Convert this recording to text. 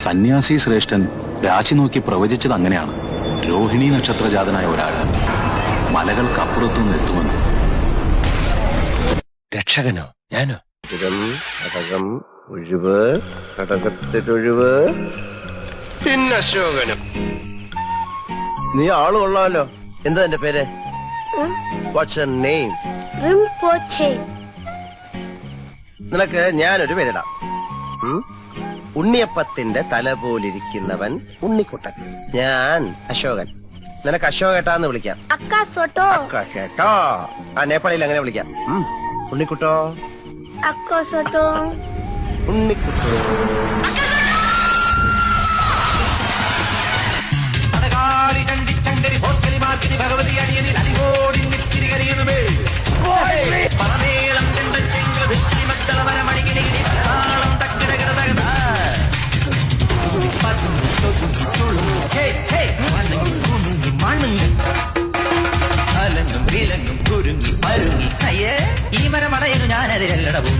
സന്യാസി ശ്രേഷ്ഠൻ രാശി നോക്കി പ്രവചിച്ചത് അങ്ങനെയാണ്. രോഹിണി നക്ഷത്രജാതനായ ഒരാൾ മലകൾക്കപ്പുറത്തുനിന്ന് എത്തുമെന്ന്. രക്ഷകനോ? ഞാനോ? ഘടകം ഒഴിവ്, ഘടകത്തിലൊഴിവ്, പിന്നെ അശോകനും. നീ ആള് കൊള്ളാമല്ലോ. എന്താ എന്റെ പേര്? What's your name? റിംപോച്ചെ. നിനക്ക് ഞാനൊരു പേരിടാം. ഉണ്ണിയപ്പത്തിന്റെ തല പോലിരിക്കുന്നവൻ ഉണ്ണിക്കുട്ടൻ. ഞാൻ അശോകൻ. നിനക്ക് അശോകേട്ടാന്ന് വിളിക്കാം. അക്കാസോട്ടോ. അക്കാശേട്ടോ. ആ നേപ്പാളിൽ അങ്ങനെ വിളിക്കാം. ഉണ്ണിക്കുട്ടോ. അക്കാസോട്ടോ. ഉണ്ണിക്കുട്ടോ. ഭഗവതി അടിയനിൽ അടികോടി നെറ്റിരി കരിയുന്നുമേ. അലങ്ങും വിലങ്ങും കുരുങ്ങി പരുങ്ങി അയ്യേ ഈ മരമടയു ഞാനതിരല്ലടവും.